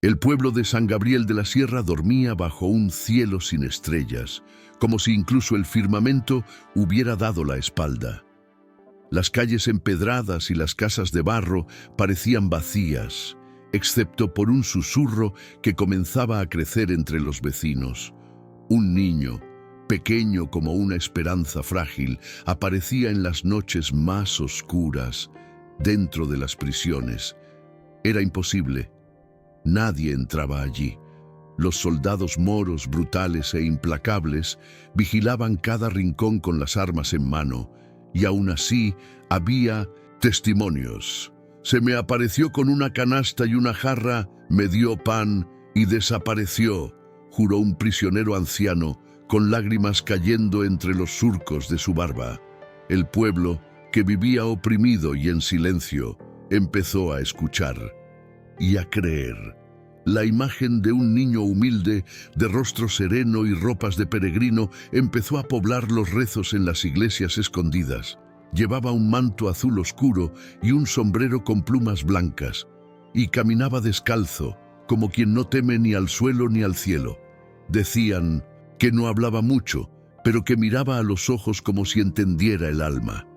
El pueblo de San Gabriel de la Sierra dormía bajo un cielo sin estrellas, como si incluso el firmamento hubiera dado la espalda. Las calles empedradas y las casas de barro parecían vacías, excepto por un susurro que comenzaba a crecer entre los vecinos. Un niño, pequeño como una esperanza frágil, aparecía en las noches más oscuras, dentro de las prisiones. Era imposible. Nadie entraba allí. Los soldados moros, brutales e implacables, vigilaban cada rincón con las armas en mano, y aún así había testimonios. Se me apareció con una canasta y una jarra, me dio pan y desapareció, juró un prisionero anciano, con lágrimas cayendo entre los surcos de su barba. El pueblo, que vivía oprimido y en silencio, empezó a escuchar y a creer. La imagen de un niño humilde, de rostro sereno y ropas de peregrino, empezó a poblar los rezos en las iglesias escondidas. Llevaba un manto azul oscuro y un sombrero con plumas blancas, y caminaba descalzo, como quien no teme ni al suelo ni al cielo. Decían que no hablaba mucho, pero que miraba a los ojos como si entendiera el alma.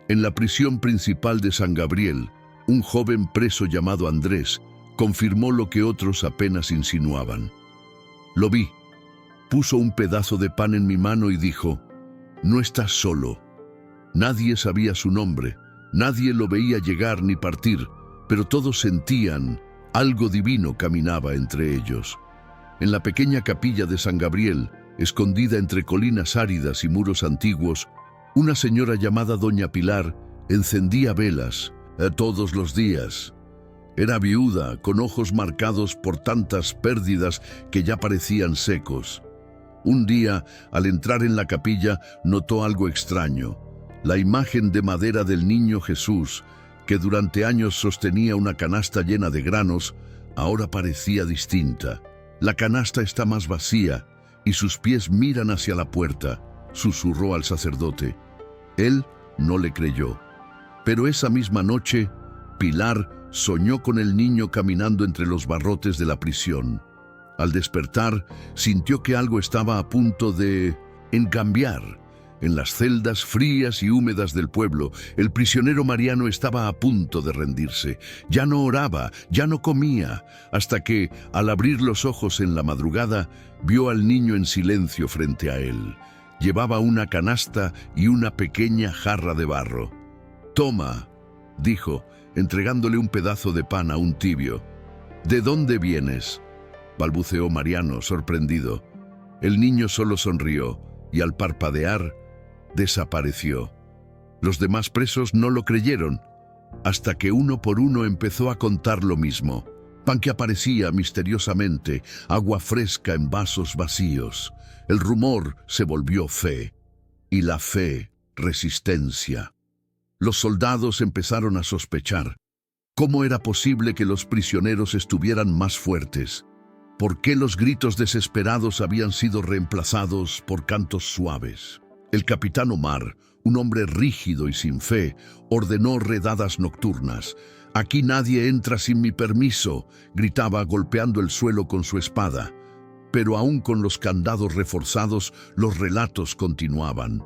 En la prisión principal de San Gabriel, un joven preso llamado Andrés confirmó lo que otros apenas insinuaban. Lo vi. Puso un pedazo de pan en mi mano y dijo: «No estás solo». Nadie sabía su nombre, nadie lo veía llegar ni partir, pero todos sentían algo divino caminaba entre ellos. En la pequeña capilla de San Gabriel, escondida entre colinas áridas y muros antiguos, una señora llamada Doña Pilar encendía velas todos los días. Era viuda, con ojos marcados por tantas pérdidas que ya parecían secos. Un día, al entrar en la capilla, notó algo extraño. La imagen de madera del niño Jesús, que durante años sostenía una canasta llena de granos, ahora parecía distinta. La canasta está más vacía y sus pies miran hacia la puerta, susurró al sacerdote. Él no le creyó. Pero esa misma noche, Pilar soñó con el niño caminando entre los barrotes de la prisión. Al despertar, sintió que algo estaba a punto de cambiar. En las celdas frías y húmedas del pueblo, el prisionero Mariano estaba a punto de rendirse. Ya no oraba, ya no comía, hasta que, al abrir los ojos en la madrugada, vio al niño en silencio frente a él. Llevaba una canasta y una pequeña jarra de barro. «Toma», dijo, entregándole un pedazo de pan aún tibio. «¿De dónde vienes?», balbuceó Mariano, sorprendido. El niño solo sonrió y al parpadear, desapareció. Los demás presos no lo creyeron, hasta que uno por uno empezó a contar lo mismo. Pan que aparecía misteriosamente, agua fresca en vasos vacíos. El rumor se volvió fe, y la fe, resistencia. Los soldados empezaron a sospechar. ¿Cómo era posible que los prisioneros estuvieran más fuertes? ¿Por qué los gritos desesperados habían sido reemplazados por cantos suaves? El capitán Omar, un hombre rígido y sin fe, ordenó redadas nocturnas. «Aquí nadie entra sin mi permiso», gritaba golpeando el suelo con su espada. Pero aún con los candados reforzados, los relatos continuaban.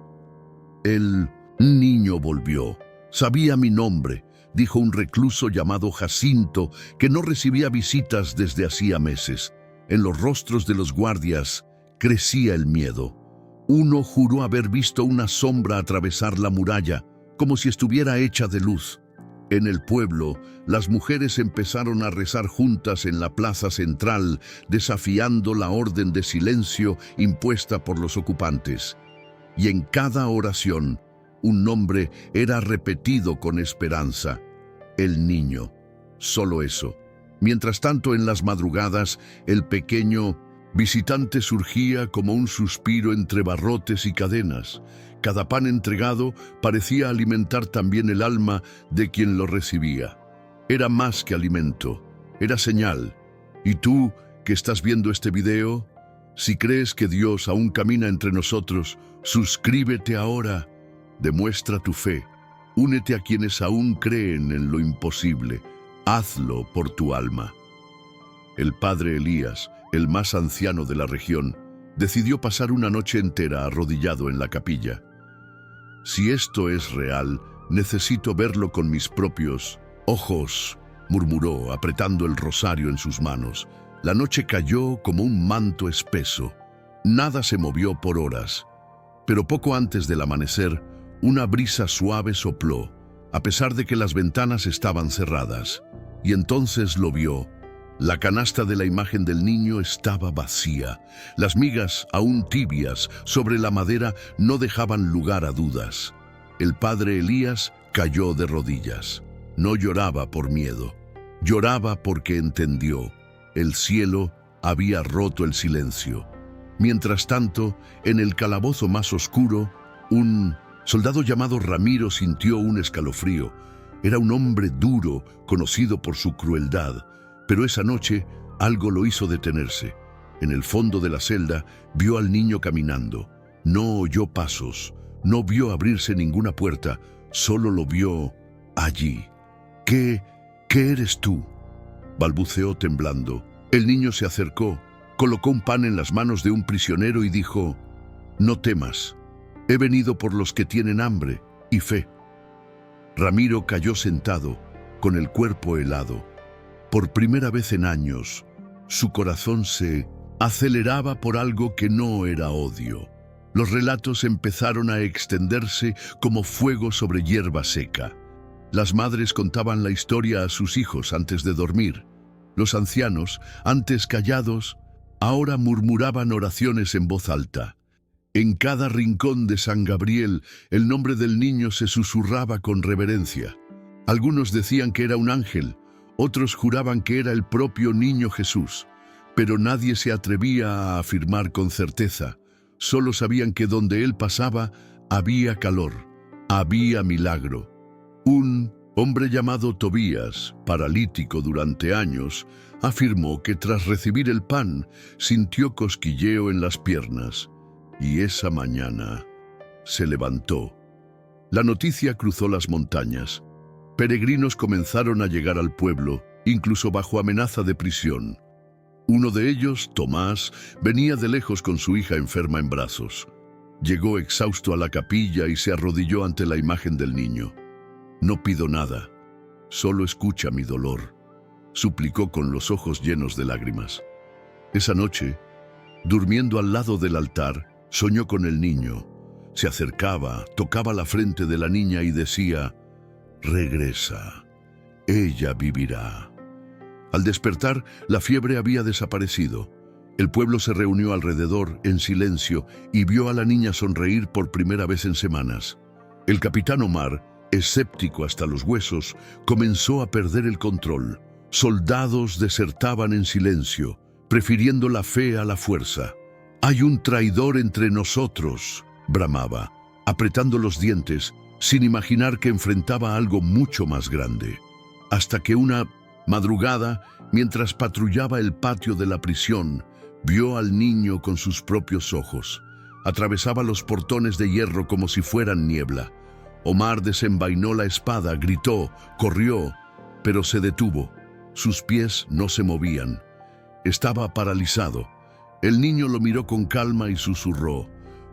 «El niño volvió. Sabía mi nombre», dijo un recluso llamado Jacinto, que no recibía visitas desde hacía meses. En los rostros de los guardias crecía el miedo. Uno juró haber visto una sombra atravesar la muralla, como si estuviera hecha de luz. En el pueblo, las mujeres empezaron a rezar juntas en la plaza central, desafiando la orden de silencio impuesta por los ocupantes. Y en cada oración, un nombre era repetido con esperanza: el niño. Solo eso. Mientras tanto, en las madrugadas, el pequeño visitante surgía como un suspiro entre barrotes y cadenas. Cada pan entregado parecía alimentar también el alma de quien lo recibía. Era más que alimento, era señal. ¿Y tú, que estás viendo este video? Si crees que Dios aún camina entre nosotros, suscríbete ahora. Demuestra tu fe. Únete a quienes aún creen en lo imposible. Hazlo por tu alma. El padre Elías, el más anciano de la región, decidió pasar una noche entera arrodillado en la capilla. «Si esto es real, necesito verlo con mis propios ojos», murmuró, apretando el rosario en sus manos. La noche cayó como un manto espeso. Nada se movió por horas. Pero poco antes del amanecer, una brisa suave sopló, a pesar de que las ventanas estaban cerradas. Y entonces lo vio. La canasta de la imagen del niño estaba vacía. Las migas, aún tibias, sobre la madera no dejaban lugar a dudas. El padre Elías cayó de rodillas. No lloraba por miedo. Lloraba porque entendió. El cielo había roto el silencio. Mientras tanto, en el calabozo más oscuro, un soldado llamado Ramiro sintió un escalofrío. Era un hombre duro, conocido por su crueldad. Pero esa noche algo lo hizo detenerse. En el fondo de la celda vio al niño caminando. No oyó pasos, no vio abrirse ninguna puerta, solo lo vio allí. ¿Qué eres tú?», balbuceó temblando. El niño se acercó, colocó un pan en las manos de un prisionero y dijo: «No temas, he venido por los que tienen hambre y fe». Ramiro cayó sentado, con el cuerpo helado. Por primera vez en años, su corazón se aceleraba por algo que no era odio. Los relatos empezaron a extenderse como fuego sobre hierba seca. Las madres contaban la historia a sus hijos antes de dormir. Los ancianos, antes callados, ahora murmuraban oraciones en voz alta. En cada rincón de San Gabriel, el nombre del niño se susurraba con reverencia. Algunos decían que era un ángel, otros juraban que era el propio niño Jesús, pero nadie se atrevía a afirmar con certeza. Solo sabían que donde él pasaba había calor, había milagro. Un hombre llamado Tobías, paralítico durante años, afirmó que tras recibir el pan sintió cosquilleo en las piernas y esa mañana se levantó. La noticia cruzó las montañas. Peregrinos comenzaron a llegar al pueblo, incluso bajo amenaza de prisión. Uno de ellos, Tomás, venía de lejos con su hija enferma en brazos. Llegó exhausto a la capilla y se arrodilló ante la imagen del niño. «No pido nada, solo escucha mi dolor», suplicó con los ojos llenos de lágrimas. Esa noche, durmiendo al lado del altar, soñó con el niño. Se acercaba, tocaba la frente de la niña y decía: «Regresa, ella vivirá». Al despertar, la fiebre había desaparecido. El pueblo se reunió alrededor, en silencio, y vio a la niña sonreír por primera vez en semanas. El capitán Omar, escéptico hasta los huesos, comenzó a perder el control. Soldados desertaban en silencio, prefiriendo la fe a la fuerza. «Hay un traidor entre nosotros», bramaba, apretando los dientes, sin imaginar que enfrentaba algo mucho más grande. Hasta que una madrugada, mientras patrullaba el patio de la prisión, vio al niño con sus propios ojos. Atravesaba los portones de hierro como si fueran niebla. Omar desenvainó la espada, gritó, corrió, pero se detuvo. Sus pies no se movían. Estaba paralizado. El niño lo miró con calma y susurró: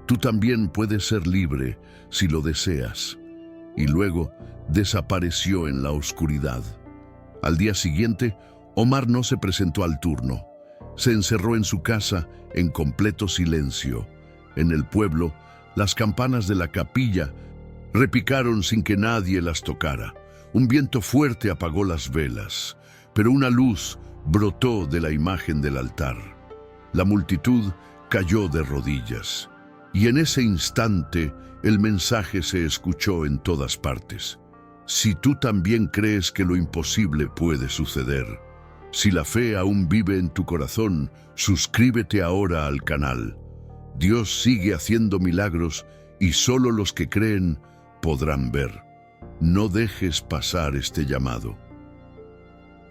«Tú también puedes ser libre si lo deseas». Y luego desapareció en la oscuridad. Al día siguiente, Omar no se presentó al turno. Se encerró en su casa en completo silencio. En el pueblo, las campanas de la capilla repicaron sin que nadie las tocara. Un viento fuerte apagó las velas, pero una luz brotó de la imagen del altar. La multitud cayó de rodillas, y en ese instante el mensaje se escuchó en todas partes. Si tú también crees que lo imposible puede suceder, si la fe aún vive en tu corazón, suscríbete ahora al canal. Dios sigue haciendo milagros y solo los que creen podrán ver. No dejes pasar este llamado.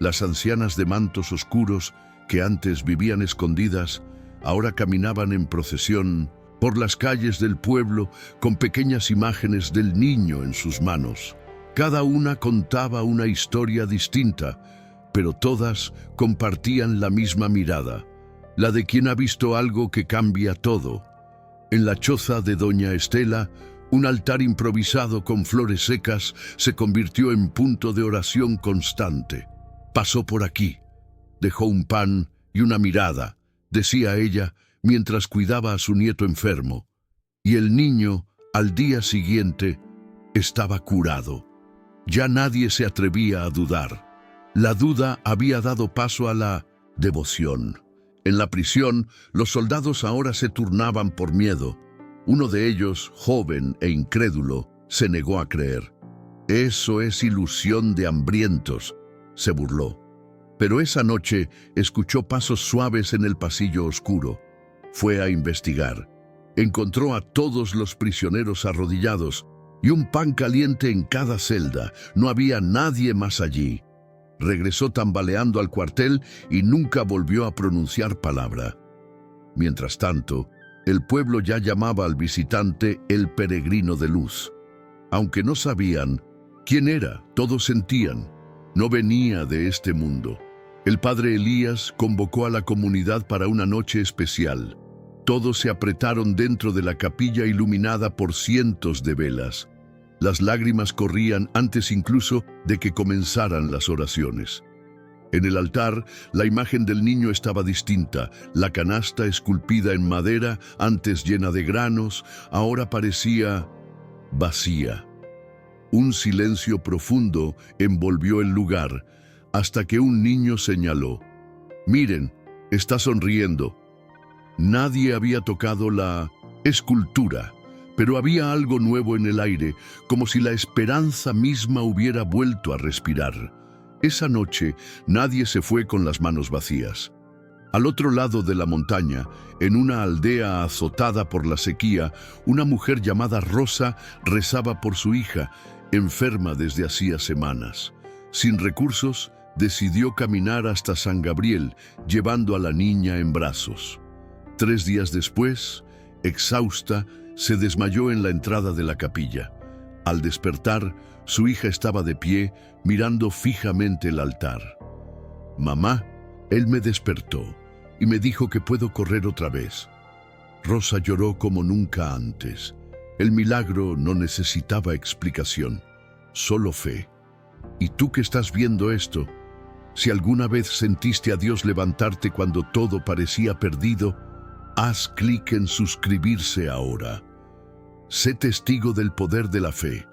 Las ancianas de mantos oscuros, que antes vivían escondidas, ahora caminaban en procesión por las calles del pueblo con pequeñas imágenes del niño en sus manos. Cada una contaba una historia distinta, pero todas compartían la misma mirada, la de quien ha visto algo que cambia todo. En la choza de doña Estela, un altar improvisado con flores secas se convirtió en punto de oración constante. Pasó por aquí, dejó un pan y una mirada, decía ella, mientras cuidaba a su nieto enfermo. Y el niño, al día siguiente, estaba curado. Ya nadie se atrevía a dudar. La duda había dado paso a la devoción. En la prisión, los soldados ahora se turnaban por miedo. Uno de ellos, joven e incrédulo, se negó a creer. «Eso es ilusión de hambrientos», se burló. Pero esa noche escuchó pasos suaves en el pasillo oscuro. Fue a investigar. Encontró a todos los prisioneros arrodillados y un pan caliente en cada celda. No había nadie más allí. Regresó tambaleando al cuartel y nunca volvió a pronunciar palabra. Mientras tanto, el pueblo ya llamaba al visitante el peregrino de luz. Aunque no sabían quién era, todos sentían. No venía de este mundo. El padre Elías convocó a la comunidad para una noche especial. Todos se apretaron dentro de la capilla iluminada por cientos de velas. Las lágrimas corrían antes incluso de que comenzaran las oraciones. En el altar, la imagen del niño estaba distinta. La canasta esculpida en madera, antes llena de granos, ahora parecía vacía. Un silencio profundo envolvió el lugar, hasta que un niño señaló: «Miren, está sonriendo». Nadie había tocado la escultura, pero había algo nuevo en el aire, como si la esperanza misma hubiera vuelto a respirar. Esa noche nadie se fue con las manos vacías. Al otro lado de la montaña, en una aldea azotada por la sequía, una mujer llamada Rosa rezaba por su hija, enferma desde hacía semanas. Sin recursos, decidió caminar hasta San Gabriel, llevando a la niña en brazos. 3 días después, exhausta, se desmayó en la entrada de la capilla. Al despertar, su hija estaba de pie, mirando fijamente el altar. «Mamá, él me despertó y me dijo que puedo correr otra vez». Rosa lloró como nunca antes. El milagro no necesitaba explicación, solo fe. ¿Y tú que estás viendo esto? Si alguna vez sentiste a Dios levantarte cuando todo parecía perdido, haz clic en suscribirse ahora. Sé testigo del poder de la fe.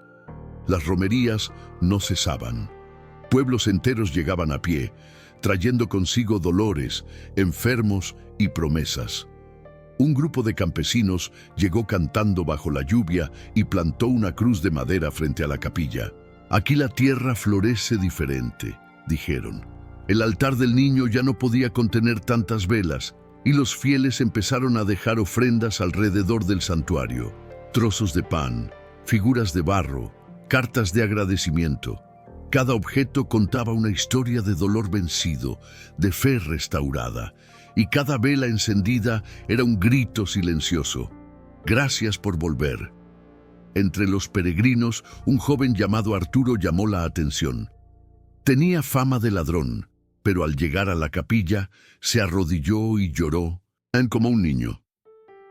Las romerías no cesaban. Pueblos enteros llegaban a pie, trayendo consigo dolores, enfermos y promesas. Un grupo de campesinos llegó cantando bajo la lluvia y plantó una cruz de madera frente a la capilla. «Aquí la tierra florece diferente», dijeron. El altar del niño ya no podía contener tantas velas, y los fieles empezaron a dejar ofrendas alrededor del santuario. Trozos de pan, figuras de barro, cartas de agradecimiento. Cada objeto contaba una historia de dolor vencido, de fe restaurada, y cada vela encendida era un grito silencioso: «Gracias por volver». Entre los peregrinos, un joven llamado Arturo llamó la atención. Tenía fama de ladrón, pero al llegar a la capilla, se arrodilló y lloró, como un niño.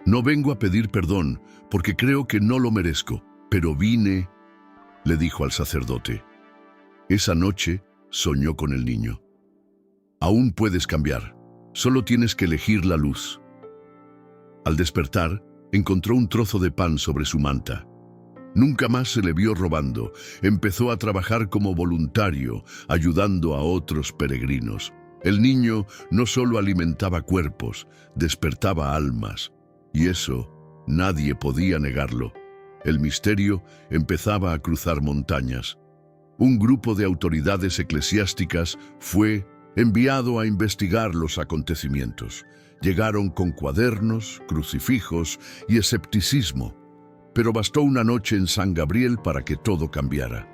«No vengo a pedir perdón, porque creo que no lo merezco, pero vine», le dijo al sacerdote. Esa noche soñó con el niño. «Aún puedes cambiar, solo tienes que elegir la luz». Al despertar, encontró un trozo de pan sobre su manta. Nunca más se le vio robando. Empezó a trabajar como voluntario, ayudando a otros peregrinos. El niño no solo alimentaba cuerpos, despertaba almas. Y eso nadie podía negarlo. El misterio empezaba a cruzar montañas. Un grupo de autoridades eclesiásticas fue enviado a investigar los acontecimientos. Llegaron con cuadernos, crucifijos y escepticismo. Pero bastó una noche en San Gabriel para que todo cambiara.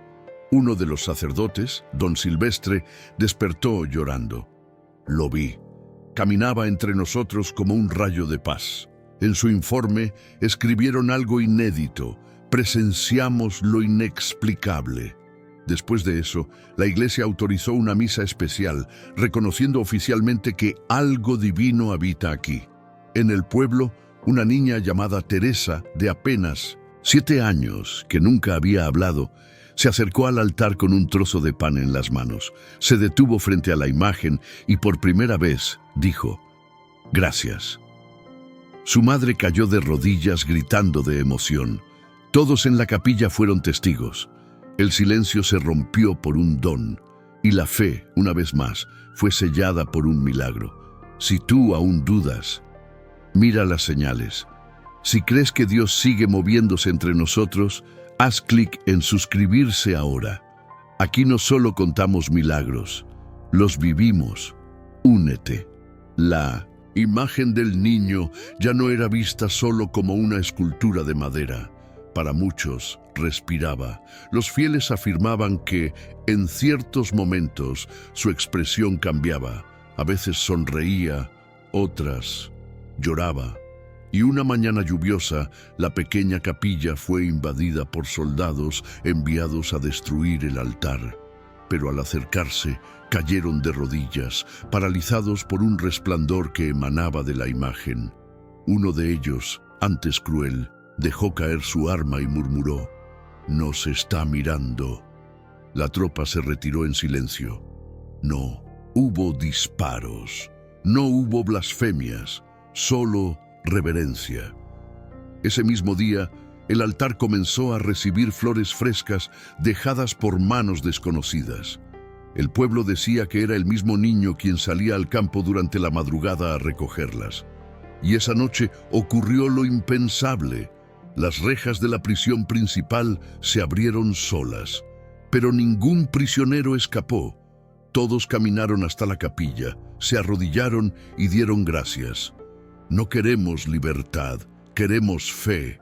Uno de los sacerdotes, don Silvestre, despertó llorando. «Lo vi. Caminaba entre nosotros como un rayo de paz». En su informe escribieron algo inédito: «Presenciamos lo inexplicable». Después de eso, la iglesia autorizó una misa especial, reconociendo oficialmente que algo divino habita aquí. En el pueblo, una niña llamada Teresa, de apenas 7 años, que nunca había hablado, se acercó al altar con un trozo de pan en las manos. Se detuvo frente a la imagen y por primera vez dijo, «Gracias». Su madre cayó de rodillas gritando de emoción. Todos en la capilla fueron testigos. El silencio se rompió por un don, y la fe, una vez más, fue sellada por un milagro. Si tú aún dudas, mira las señales. Si crees que Dios sigue moviéndose entre nosotros, haz clic en suscribirse ahora. Aquí no solo contamos milagros, los vivimos. Únete. La imagen del niño ya no era vista solo como una escultura de madera. Para muchos, respiraba. Los fieles afirmaban que, en ciertos momentos, su expresión cambiaba. A veces sonreía, otras lloraba. Y una mañana lluviosa, la pequeña capilla fue invadida por soldados enviados a destruir el altar. Pero al acercarse, cayeron de rodillas, paralizados por un resplandor que emanaba de la imagen. Uno de ellos, antes cruel, dejó caer su arma y murmuró, «Nos está mirando». La tropa se retiró en silencio. No hubo disparos, no hubo blasfemias, solo reverencia. Ese mismo día, el altar comenzó a recibir flores frescas dejadas por manos desconocidas. El pueblo decía que era el mismo niño quien salía al campo durante la madrugada a recogerlas. Y esa noche ocurrió lo impensable. Las rejas de la prisión principal se abrieron solas, pero ningún prisionero escapó. Todos caminaron hasta la capilla, se arrodillaron y dieron gracias. No queremos libertad, queremos fe.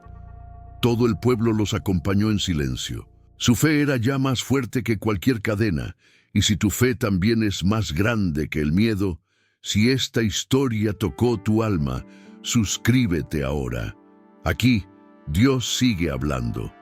Todo el pueblo los acompañó en silencio. Su fe era ya más fuerte que cualquier cadena, y si tu fe también es más grande que el miedo, si esta historia tocó tu alma, suscríbete ahora. Aquí, Dios sigue hablando,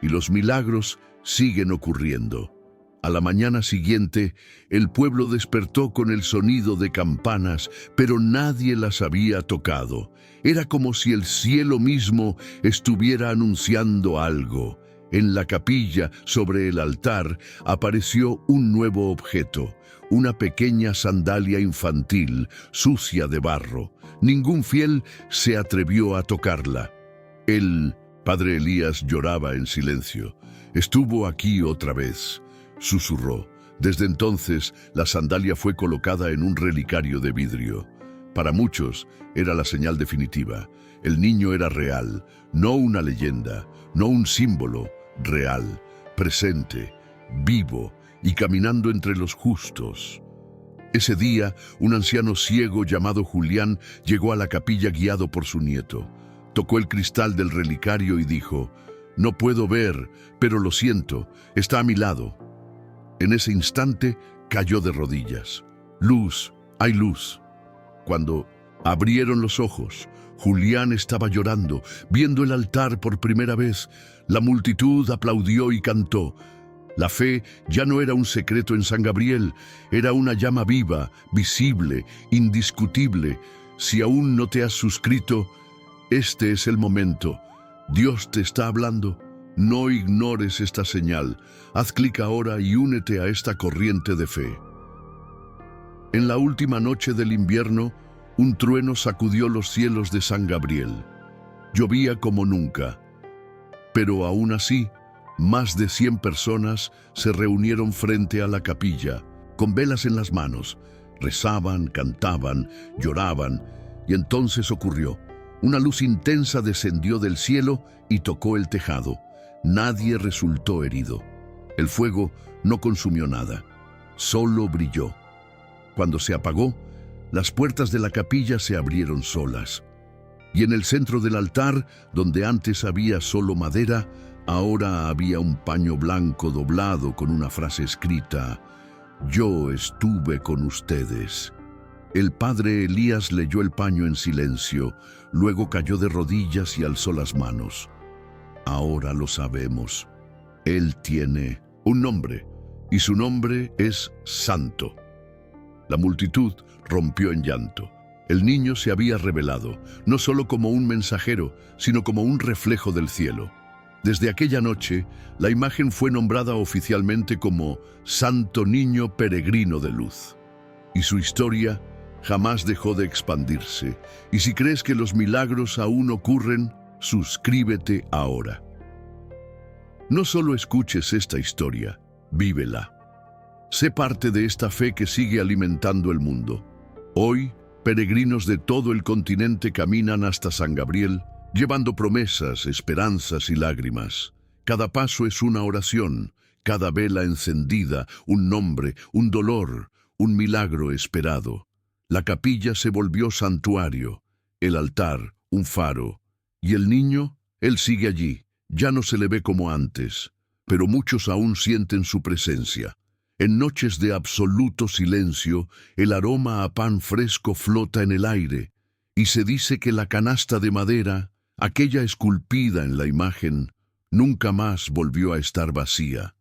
y los milagros siguen ocurriendo. A la mañana siguiente, el pueblo despertó con el sonido de campanas, pero nadie las había tocado. Era como si el cielo mismo estuviera anunciando algo. En la capilla, sobre el altar, apareció un nuevo objeto, una pequeña sandalia infantil, sucia de barro. Ningún fiel se atrevió a tocarla. El padre Elías lloraba en silencio. «Estuvo aquí otra vez», susurró. Desde entonces, la sandalia fue colocada en un relicario de vidrio. Para muchos, era la señal definitiva. El niño era real, no una leyenda, no un símbolo, real, presente, vivo y caminando entre los justos. Ese día, un anciano ciego llamado Julián llegó a la capilla guiado por su nieto. Tocó el cristal del relicario y dijo, «No puedo ver, pero lo siento, está a mi lado». En ese instante cayó de rodillas. «Luz, hay luz». Cuando abrieron los ojos, Julián estaba llorando, viendo el altar por primera vez. La multitud aplaudió y cantó. La fe ya no era un secreto en San Gabriel, era una llama viva, visible, indiscutible. Si aún no te has suscrito, este es el momento. Dios te está hablando. No ignores esta señal. Haz clic ahora y únete a esta corriente de fe. En la última noche del invierno, un trueno sacudió los cielos de San Gabriel. Llovía como nunca. Pero aún así, más de 100 personas se reunieron frente a la capilla, con velas en las manos. Rezaban, cantaban, lloraban, y entonces ocurrió. Una luz intensa descendió del cielo y tocó el tejado. Nadie resultó herido. El fuego no consumió nada, solo brilló. Cuando se apagó, las puertas de la capilla se abrieron solas. Y en el centro del altar, donde antes había solo madera, ahora había un paño blanco doblado con una frase escrita, «Yo estuve con ustedes». El padre Elías leyó el paño en silencio, luego cayó de rodillas y alzó las manos. Ahora lo sabemos. Él tiene un nombre, y su nombre es Santo. La multitud rompió en llanto. El niño se había revelado, no solo como un mensajero, sino como un reflejo del cielo. Desde aquella noche, la imagen fue nombrada oficialmente como Santo Niño Peregrino de Luz. Y su historia jamás dejó de expandirse. Y si crees que los milagros aún ocurren, suscríbete ahora. No solo escuches esta historia, vívela. Sé parte de esta fe que sigue alimentando el mundo. Hoy, peregrinos de todo el continente caminan hasta San Gabriel, llevando promesas, esperanzas y lágrimas. Cada paso es una oración, cada vela encendida, un nombre, un dolor, un milagro esperado. La capilla se volvió santuario, el altar, un faro. Y el niño, él sigue allí, ya no se le ve como antes, pero muchos aún sienten su presencia. En noches de absoluto silencio, el aroma a pan fresco flota en el aire, y se dice que la canasta de madera, aquella esculpida en la imagen, nunca más volvió a estar vacía.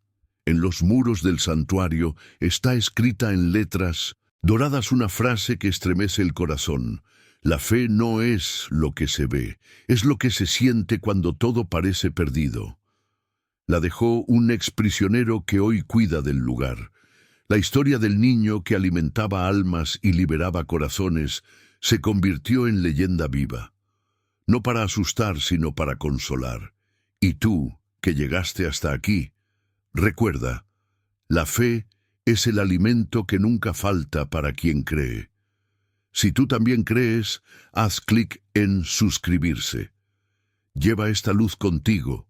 En los muros del santuario está escrita en letras doradas una frase que estremece el corazón. La fe no es lo que se ve, es lo que se siente cuando todo parece perdido. La dejó un exprisionero que hoy cuida del lugar. La historia del niño que alimentaba almas y liberaba corazones se convirtió en leyenda viva. No para asustar, sino para consolar. Y tú, que llegaste hasta aquí, recuerda, la fe es el alimento que nunca falta para quien cree. Si tú también crees, haz clic en suscribirse. Lleva esta luz contigo.